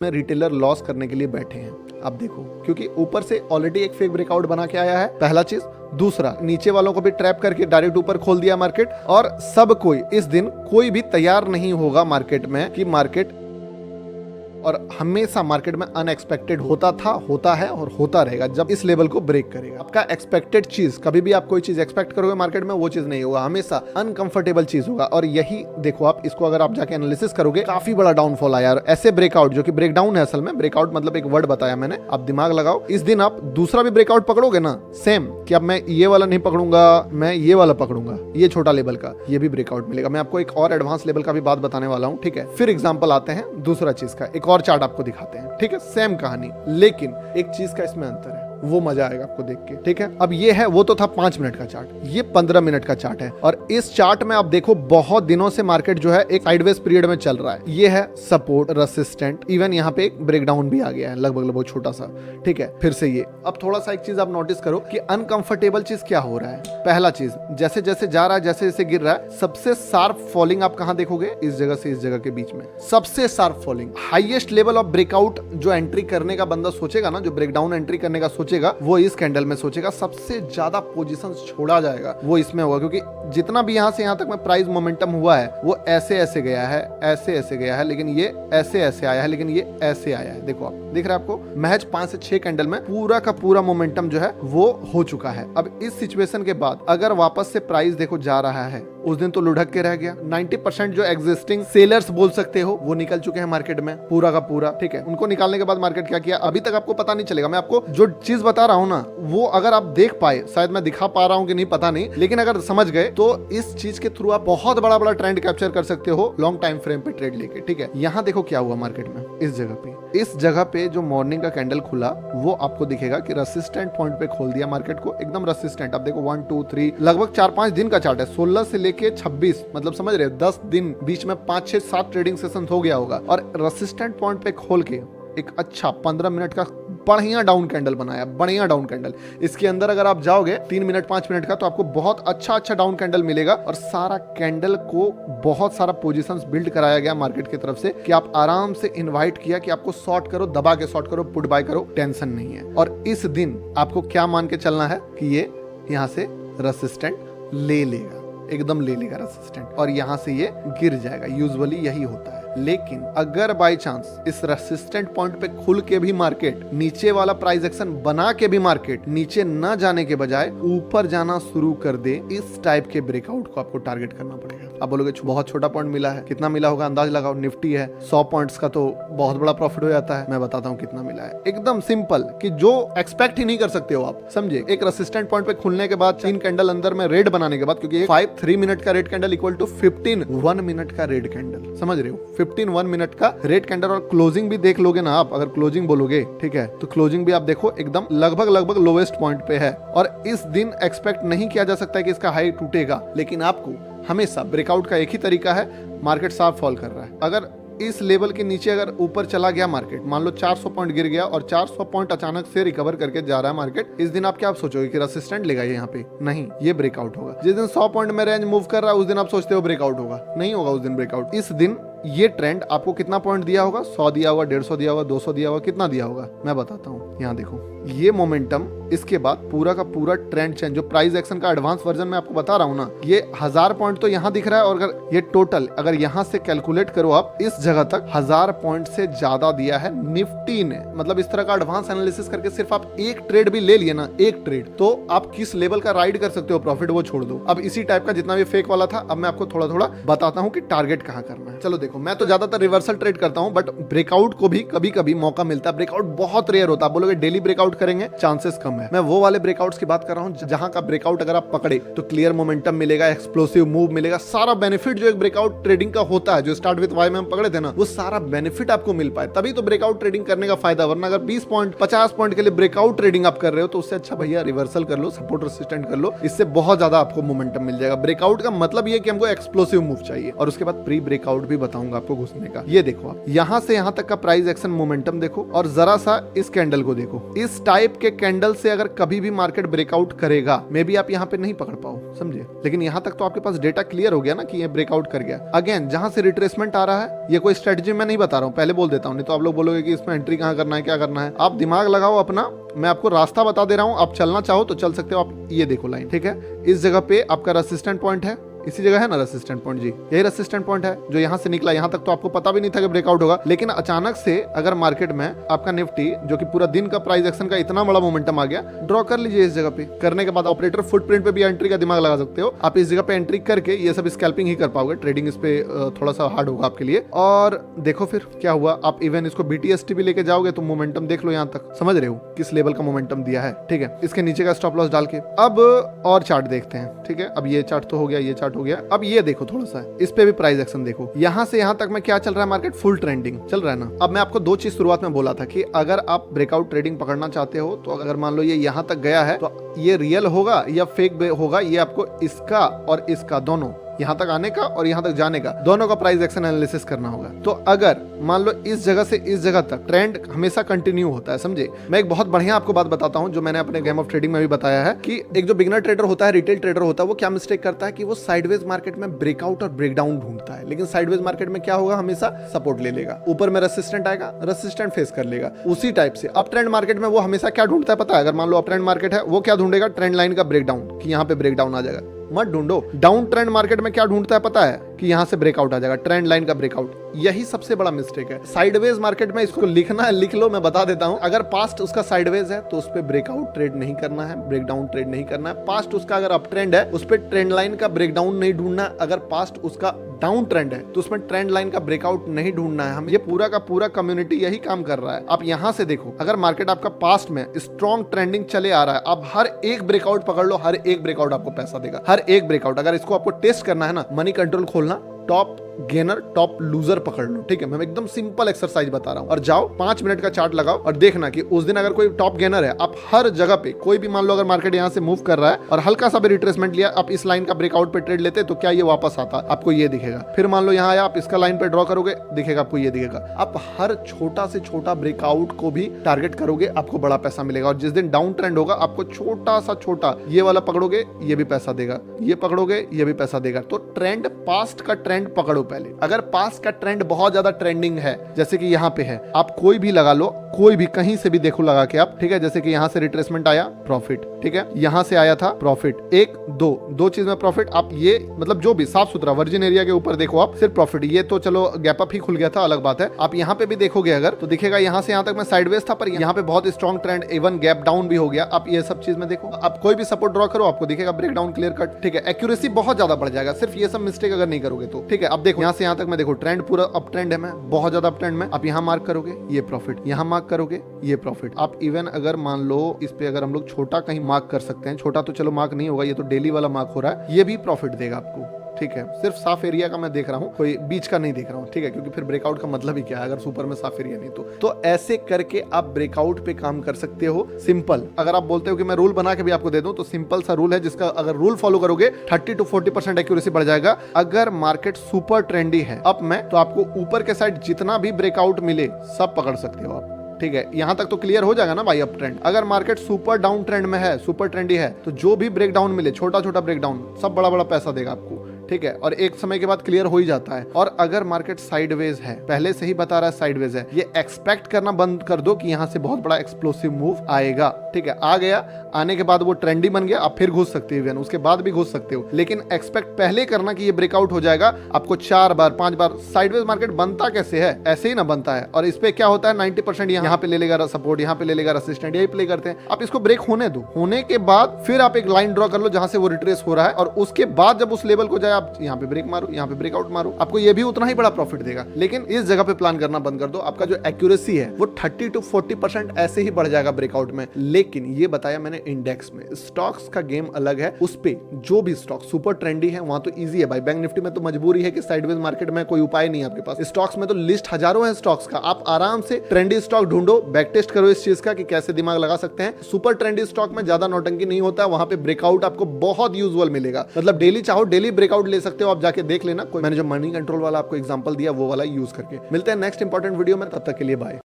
में retailer loss करने के लिए बैठे हैं। आप देखो, क्योंकि ऊपर से ऑलरेडी एक फेक ब्रेकआउट बना के आया है, पहला चीज। दूसरा, नीचे वालों को भी ट्रैप करके डायरेक्ट ऊपर खोल दिया मार्केट, और सब कोई इस दिन कोई भी तैयार नहीं होगा मार्केट में कि मार्केट, और हमेशा मार्केट में अनएक्सपेक्टेड होता था, होता है और होता रहेगा जब इस लेवल को ब्रेक करेगा। आपका एक्सपेक्टेड चीज, कभी भी आप कोई चीज एक्सपेक्ट करोगे मार्केट में, वो चीज नहीं होगा, हमेशा अनकंफर्टेबल चीज होगा। और यही देखो, आप इसको अगर आप जाके एनालिसिस करोगे, काफी बड़ा डाउनफॉल आया। और ऐसे ब्रेकआउट, जो कि ब्रेकडाउन है असल में, ब्रेकआउट मतलब एक वर्ड बताया मैंने, आप दिमाग लगाओ। इस दिन आप दूसरा भी ब्रेकआउट पकड़ोगे ना, सेम कि अब मैं ये वाला नहीं पकड़ूंगा, मैं ये वाला पकड़ूंगा, ये छोटा लेवल का, ये भी ब्रेकआउट मिलेगा। मैं आपको एक और एडवांस लेवल का भी बात बताने वाला हूँ, ठीक है। फिर एग्जांपल आते हैं दूसरा चीज का, एक और चार्ट आपको दिखाते हैं, ठीक है। सेम कहानी, लेकिन एक चीज का इसमें अंतर है, वो मजा आएगा आपको देख के, ठीक है। अब ये है, वो तो था 5 मिनट का चार्ट, ये 15 मिनट का चार्ट है। और इस चार्ट में आप देखो, बहुत दिनों से मार्केट जो है एक साइडवेज पीरियड में चल रहा है। ये है सपोर्ट, रेसिस्टेंट, इवन यहाँ पे एक ब्रेकडाउन भी आ गया है, लगभग छोटा सा, ठीक है। फिर से ये, अब थोड़ा सा एक चीज आप नोटिस करो कि अनकंफर्टेबल चीज क्या हो रहा है। पहला चीज, जैसे जैसे जा रहा है, जैसे जैसे गिर रहा है, सबसे शार्प फॉलिंग आप कहां देखोगे? इस जगह से इस जगह के बीच में सबसे sharp falling. Highest level of breakout जो एंट्री करने का बंदा सोचेगा ना, जो ब्रेकडाउन एंट्री करने का सोचेगा, वो इस कैंडल में सोचेगा। सबसे ज्यादा पोजीशन छोड़ा जाएगा वो इसमें होगा, क्योंकि जितना भी यहां से यहां तक में प्राइस मोमेंटम हुआ है, वो ऐसे ऐसे गया है, ऐसे ऐसे गया है, लेकिन ये ऐसे ऐसे आया है, लेकिन ये ऐसे आया है। देखो, आप दिख रहा है आपको, महज 5 से 6 कैंडल में पूरा का पूरा मोमेंटम जो है वो हो चुका है। अब इस सिचुएशन के बाद अगर वापस से प्राइस देखो जा रहा है, उस दिन तो लुढ़क के रह गया। 90% जो एग्जिस्टिंग सेलर्स बोल सकते हो, वो निकल चुके हैं मार्केट में, पूरा का पूरा, ठीक है। उनको निकालने के बाद मार्केट क्या किया, अभी तक आपको पता नहीं चलेगा। मैं आपको जो चीज बता रहा हूं ना, वो अगर आप देख पाए, शायद मैं दिखा पा रहा हूं कि नहीं पता नहीं, लेकिन अगर समझ गए तो इस चीज के थ्रू आप बहुत बड़ा बड़ा ट्रेंड कैप्चर कर सकते हो लॉन्ग टाइम फ्रेम पे ट्रेड लेके, ठीक है। यहाँ देखो क्या हुआ मार्केट में, इस जगह पे जो मॉर्निंग का कैंडल खुला, वो आपको दिखेगा कि रेसिस्टेंट पॉइंट पे खोल दिया मार्केट को, एकदम रेसिस्टेंट। आप देखो 1 2 3, लगभग 4-5 दिन का चार्ट है, 16 से लेके 26, मतलब समझ रहे हो, 10 दिन, बीच में 5 6 7 ट्रेडिंग सेशन हो गया होगा। और रेसिस्टेंट पॉइंट पे खोल के एक अच्छा 15 मिनट का बढ़िया डाउन कैंडल बनाया, बढ़िया डाउन कैंडल। इसके अंदर अगर आप जाओगे 3 मिनट 5 मिनट का, तो आपको बहुत अच्छा डाउन कैंडल मिलेगा। और सारा कैंडल को बहुत सारा पोजीशंस बिल्ड कराया गया मार्केट की तरफ से, कि आप आराम से इनवाइट किया कि आपको शॉर्ट करो, दबा के शॉर्ट करो, पुट बाय करो, टेंशन नहीं है। और इस दिन आपको क्या मान के चलना है कि ये यहाँ से रेसिस्टेंट ले लेगा, एकदम ले लेगा रेसिस्टेंट, और यहां से ये गिर जाएगा। यूजुअली यही होता है। लेकिन अगर बाय चांस इस रेसिस्टेंट पॉइंट पे खुल के भी मार्केट नीचे वाला प्राइस एक्शन बना के भी मार्केट नीचे न जाने के बजाय ऊपर जाना शुरू कर दे, इस टाइप के ब्रेकआउट को आपको टारगेट करना पड़ेगा। आप बोलोगे बहुत छोटा पॉइंट मिला है, कितना मिला होगा अंदाज लगाओ। निफ्टी है 100 पॉइंट्स का, तो बहुत बड़ा प्रॉफिट हो जाता है। मैं बताता हूँ कितना मिला है, एकदम सिंपल, कि जो एक्सपेक्ट ही नहीं कर सकते हो आप, समझे। एक रेसिस्टेंट पॉइंट पे खुलने के बाद 3 कैंडल अंदर में रेड बनाने के बाद, क्योंकि 5 3 मिनट का red candle equal to 15 1 minute का रेड कैंडल, समझ रहे हो, 15 1 मिनट का रेड कैंडल। और क्लोजिंग भी देख लोगे ना आप, अगर क्लोजिंग बोलोगे, ठीक है, तो क्लोजिंग भी आप देखो एकदम लगभग लोवेस्ट पॉइंट पे है। और इस दिन एक्सपेक्ट नहीं किया जा सकता है कि इसका हाई टूटेगा, लेकिन आपको हमेशा ब्रेकआउट का एक ही तरीका है, मार्केट साफ फॉल कर रहा है। अगर इस लेवल के नीचे अगर ऊपर चला गया मार्केट, मान लो 400 पॉइंट गिर गया और 400 पॉइंट अचानक से रिकवर करके जा रहा है मार्केट, इस दिन आप क्या सोचोगे कि रेसिस्टेंट लेगा यहाँ पे? नहीं, ये ब्रेकआउट होगा। जिस दिन 100 पॉइंट में रेंज मूव कर रहा है, उस दिन आप सोचते हो ब्रेकआउट होगा, नहीं होगा उस दिन ब्रेकआउट। इस दिन ये ट्रेंड आपको कितना पॉइंट दिया होगा? 100 दिया होगा, 150 दिया होगा, 200 दिया होगा, कितना दिया होगा मैं बताता हूँ। यहाँ देखो, ये मोमेंटम, इसके बाद पूरा का पूरा ट्रेंड चेंज, जो प्राइस एक्शन का एडवांस वर्जन में आपको बता रहा हूँ ना, ये 1000 पॉइंट तो यहाँ दिख रहा है। और अगर ये टोटल अगर यहाँ से कैलकुलेट करो आप, इस जगह तक 1000 पॉइंट से ज्यादा दिया है निफ्टी ने। मतलब इस तरह का एडवांस एनालिसिस करके सिर्फ आप एक ट्रेड भी ले लिए ना, एक ट्रेड, तो आप किस लेवल का राइड कर सकते हो प्रॉफिट, वो छोड़ दो। अब इसी टाइप का जितना भी फेक वाला था, अब मैं आपको थोड़ा थोड़ा बताता हूँ कि टारगेट कहाँ करना है। चलो देखो, मैं तो ज्यादातर रिवर्सल ट्रेड करता हूँ, बट ब्रेकआउट को भी कभी कभी मौका मिलता है। ब्रेकआउट बहुत रेयर होता है, बोलोगे डेली ब्रेकआउट करेंगे, चांसेस कम है। मैं वो वाले ब्रेकआउट्स की बात कर रहा हूं जहां का ब्रेकआउट अगर आप पकड़े तो क्लियर मोमेंटम मिलेगा, एक्सप्लोसिव मूव मिलेगा, सारा बेनिफिट जो एक ब्रेकआउट ट्रेडिंग का होता है, जो स्टार्ट विद वाई में हम पकड़े थे ना, वो सारा बेनिफिट आपको मिल पाए, तभी तो ब्रेकआउट ट्रेडिंग करने का फायदा। वरना अगर 20 पॉइंट 50 पॉइंट के लिए ब्रेकआउट ट्रेडिंग आप कर रहे हो, तो उससे अच्छा भैया रिवर्सल कर लो, सपोर्ट रेसिस्टेंट कर लो, इससे बहुत ज्यादा आपको मोमेंटम मिल जाएगा। ब्रेकआउट का मतलब ये कि हमको एक्सप्लोसिव मूव चाहिए। और उसके बाद प्री ब्रेकआउट भी बताऊंगा आपको घुसने का। ये देखो, आप यहां से यहां तक का प्राइस एक्शन मोमेंटम देखो, और जरा सा इस कैंडल को देखो। इस टाइप के कैंडल से से अगर कभी भी मार्केट ब्रेकआउट करेगा, मे बी आप यहाँ पे नहीं पकड़ पाओ, समझे, लेकिन यहाँ तक तो आपके पास डेटा क्लियर हो गया ना कि ये ब्रेकआउट कर गया। अगेन जहां से रिट्रेसमेंट आ रहा है, ये कोई स्ट्रेटजी मैं नहीं बता रहा हूँ, पहले बोल देता हूँ, नहीं तो आप लोग बोलोगे कि इसमें एंट्री कहाँ करना है, क्या करना है। आप दिमाग लगाओ अपना, मैं आपको रास्ता बता दे रहा हूँ, आप चलना चाहो तो चल सकते हो। आप ये देखो लाइन, ठीक है, इस जगह पे आपका रेसिस्टेंट पॉइंट है, इसी जगह है ना रेसिस्टेंट पॉइंट, जी यही रेसिस्टेंट पॉइंट है जो यहाँ से निकला। यहाँ तक तो आपको पता भी नहीं था कि ब्रेकआउट होगा, लेकिन अचानक से अगर मार्केट में आपका निफ्टी जो कि पूरा दिन का प्राइस एक्शन का इतना बड़ा मोमेंटम आ गया, ड्रॉ कर लीजिए इस जगह पे। करने के बाद ऑपरेटर फुटप्रिंट पे भी एंट्री का दिमाग लगा सकते हो आप। इस जगह पे एंट्री करके ये सब स्कैल्पिंग ही कर पाओगे, ट्रेडिंग इस पे थोड़ा सा हार्ड होगा आपके लिए। और देखो फिर क्या हुआ, आप इवन इसको BTST भी लेके जाओगे तो मोमेंटम देख लो, यहाँ तक समझ रहे हो किस लेवल का मोमेंटम दिया है, ठीक है। इसके नीचे का स्टॉप लॉस डाल के अब और चार्ट देखते हैं, ठीक है। अब ये चार्ट तो हो गया, ये चार्ट हो गया। अब ये देखो थोड़ा सा, इस पे भी प्राइस एक्शन देखो, यहाँ से यहाँ तक में क्या चल रहा है, मार्केट फुल ट्रेंडिंग चल रहा है ना। अब मैं आपको दो चीज शुरुआत में बोला था कि अगर आप ब्रेकआउट ट्रेडिंग पकड़ना चाहते हो तो अगर मान लो ये यहाँ तक गया है तो ये रियल होगा या फेक होगा, ये आपको इसका और इसका दोनों, यहाँ तक आने का और यहाँ तक जाने का, दोनों का प्राइस एक्शन एनालिसिस करना होगा। तो अगर मान लो इस जगह से इस जगह तक ट्रेंड हमेशा कंटिन्यू होता है, समझे। मैं एक बहुत बढ़िया आपको बात बताता हूँ जो मैंने अपने गेम ऑफ ट्रेडिंग में भी बताया है कि एक जो बिगिनर ट्रेडर होता है, रिटेल ट्रेडर होता है, वो क्या मिस्टेक करता है कि वो साइडवेज मार्केट में ब्रेकआउट और ब्रेकडाउन ढूंढता है। लेकिन साइडवेज मार्केट में क्या होगा, हमेशा सपोर्ट ले लेगा, ऊपर में रेसिस्टेंट आएगा, रेसिस्टेंट फेस कर लेगा। उसी टाइप से अप ट्रेंड मार्केट में वो हमेशा क्या ढूंढता है पता है, अगर मान लो अप ट्रेंड मार्केट है, वो क्या ढूंढेगा, ट्रेंड लाइन का ब्रेकडाउन, कि यहाँ पे ब्रेकडाउन आ जाएगा। मत ढूंढो। डाउन ट्रेंड मार्केट में क्या ढूंढता है पता है, कि यहाँ से ब्रेकआउट आ जाएगा, ट्रेंड लाइन का ब्रेकआउट। यही सबसे बड़ा मिस्टेक है साइडवेज मार्केट में। इसको लिखना है, लिख लो, मैं बता देता हूँ। अगर पास्ट उसका साइडवेज है तो उस पर ब्रेकआउट ट्रेड नहीं करना है, ब्रेकडाउन ट्रेड नहीं करना है। पास्ट उसका अगर अप ट्रेंड है उस पर ट्रेंड लाइन का ब्रेकडाउन नहीं ढूंढना है। अगर पास्ट उसका डाउन ट्रेंड है तो उसमें ट्रेंड लाइन का ब्रेकआउट नहीं ढूंढना है। हम ये पूरा का पूरा कम्युनिटी यही काम कर रहा है। आप यहाँ से देखो, अगर मार्केट आपका पास्ट में स्ट्रॉन्ग ट्रेंडिंग चले आ रहा है, आप हर एक ब्रेकआउट पकड़ लो, हर एक ब्रेकआउट आपको पैसा देगा, हर एक ब्रेकआउट। अगर इसको आपको टेस्ट करना है ना, मनी कंट्रोल खोलना, टॉप गेनर टॉप लूजर पकड़ लो, ठीक है। मैं एकदम सिंपल एक्सरसाइज बता रहा हूं, और जाओ 5 मिनट का चार्ट लगाओ और देखना कि उस दिन अगर कोई टॉप गेनर है, आप हर जगह पे कोई भी, मान लो अगर मार्केट यहां से मूव कर रहा है और हल्का सा भी रिट्रेसमेंट लिया, आप इस लाइन का ब्रेकआउट पे ट्रेड लेते तो क्या ये वापस आता, आपको ये दिखेगा। फिर मान लो यहाँ आया, आप इसका लाइन पे ड्रॉ करोगे, दिखेगा आपको ये दिखेगा। आप हर छोटा से छोटा ब्रेकआउट को भी टारगेट करोगे, आपको बड़ा पैसा मिलेगा। और जिस दिन डाउन ट्रेंड होगा, आपको छोटा सा छोटा ये वाला पकड़ोगे, ये भी पैसा देगा, ये पकड़ोगे, ये भी पैसा देगा। तो ट्रेंड, पास्ट का ट्रेंड पकड़ो पहले। अगर पास्ट का ट्रेंड बहुत ज्यादा ट्रेंडिंग है, जैसे कि यहाँ पे है, आप कोई भी लगा लो, कोई भी कहीं से भी देखो लगा के आप, ठीक है। जैसे कि यहाँ से रिट्रेसमेंट आया, प्रॉफिट, ठीक है। यहाँ से आया था प्रॉफिट, एक दो चीज में प्रॉफिट। आप ये मतलब जो भी साफ सुथरा वर्जिन एरिया के ऊपर देखो आप, सिर्फ प्रॉफिट। ये तो चलो गैप अप ही खुल गया था, अलग बात है। आप यहाँ पे भी देखोगे अगर, तो दिखेगा यहाँ से यहाँ तक मैं साइडवेज था, पर यहाँ पे बहुत strong trend, even gap down भी हो गया। आप ये सब चीज में देखो, आप कोई भी सपोर्ट ड्रॉ करो, आपको दिखेगा ब्रेक डाउन क्लियर कट, ठीक है। एक्यूरेसी बहुत ज्यादा बढ़ जाएगा सिर्फ ये सब मिस्टेक अगर नहीं करोगे तो, ठीक है। अब देखो यहाँ से यहाँ तक मैं देखो, ट्रेंड पूरा अप ट्रेंड है, मैं बहुत ज्यादा अप ट्रेंड में। आप यहाँ मार्क करोगे, ये प्रॉफिट, यहाँ मार्क करोगे, ये प्रॉफिट। आप इवन अगर मान लो इस पे अगर हम लोग छोटा कहीं मार्क कर सकते हैं, छोटा तो चलो मार्क नहीं होगा, ये तो डेली वाला मार्क हो रहा है, ये भी प्रॉफिट देगा आपको, ठीक है। सिर्फ साफ एरिया का मैं देख रहा हूँ, कोई बीच का नहीं देख रहा हूँ, ठीक है, क्योंकि फिर ब्रेकआउट का मतलब ही क्या है अगर सुपर में साफ एरिया नहीं तो ऐसे करके आप ब्रेकआउट पे काम कर सकते हो। सिंपल, अगर आप बोलते हो कि मैं रूल बना के भी आपको दे दूं, तो सिंपल सा रूल है जिसका अगर रूल फॉलो करोगे 30 to 40% एक्यूरेसी बढ़ जाएगा। अगर मार्केट सुपर ट्रेंडी है अप में, तो आपको ऊपर के साइड जितना भी ब्रेकआउट मिले सब पकड़ सकते हो आप, ठीक है। यहां तक तो क्लियर हो जाएगा ना भाई अप ट्रेंड। अगर मार्केट सुपर डाउन ट्रेंड में है, सुपर ट्रेंडी है, तो जो भी ब्रेक डाउन मिले, छोटा छोटा ब्रेक डाउन, सब बड़ा बड़ा पैसा देगा आपको, ठीक है। और एक समय के बाद क्लियर हो ही जाता है। और अगर मार्केट साइडवेज है, पहले से ही बता रहा है साइडवेज है, ये एक्सपेक्ट करना बंद कर दो कि यहां से बहुत बड़ा एक्सप्लोसिव मूव आएगा, ठीक है। आ गया, आने के बाद वो ट्रेंडी बन गया, आप फिर घुस सकते हो, उसके बाद भी घुस सकते हो, लेकिन एक्सपेक्ट पहले करना कि ये ब्रेकआउट हो जाएगा। आपको 4 बार 5 बार साइडवेज मार्केट बनता कैसे है, ऐसे ही ना बनता है। और इस पे क्या होता है, 90% यहाँ पे ले लेगा सपोर्ट, यहाँ पे ले लेगा रेसिस्टेंट, यही प्ले करते हैं। आप इसको ब्रेक होने दो, होने के बाद फिर आप एक लाइन ड्रॉ कर लो जहां से वो रिट्रेस हो रहा है, और उसके बाद जब उस लेवल को जाए, आप यहाँ पे ब्रेक मारो, यहाँ पे ब्रेकआउट मारो, आपको ये भी उतना ही बड़ा प्रॉफिट देगा। लेकिन इस जगह पे प्लान करना बंद कर दो, आपका जो एक्यूरेसी है वो 30 to 40% ऐसे ही बढ़ जाएगा ब्रेकआउट में। लेकिन ये बताया मैंने इंडेक्स में, स्टॉक्स का गेम अलग है। उस पे जो भी स्टॉक सुपर ट्रेंडी है वहां तो इजी है भाई। बैंक निफ्टी में तो मजबूरी है कि साइडवेज मार्केट में कोई उपाय नहीं है आपके पास। स्टॉक्स में तो लिस्ट हजारों है स्टॉक्स का, आप आराम से ट्रेंडी स्टॉक ढूंढो, बैक टेस्ट करो इस चीज का कि कैसे दिमाग लगा सकते हैं। सुपर ट्रेंडी स्टॉक में ज्यादा नौटंकी नहीं होता, वहां पे ब्रेकआउट आपको बहुत यूजुअल मिलेगा। मतलब डेली चाहो डेली ब्रेकआउट ले सकते हो, आप जाके देख लेना। कोई मैंने जो मनी कंट्रोल वाला आपको एग्जांपल दिया वो वाला यूज करके। मिलते हैं नेक्स्ट इंपॉर्टेंट वीडियो में, तब तक के लिए बाय।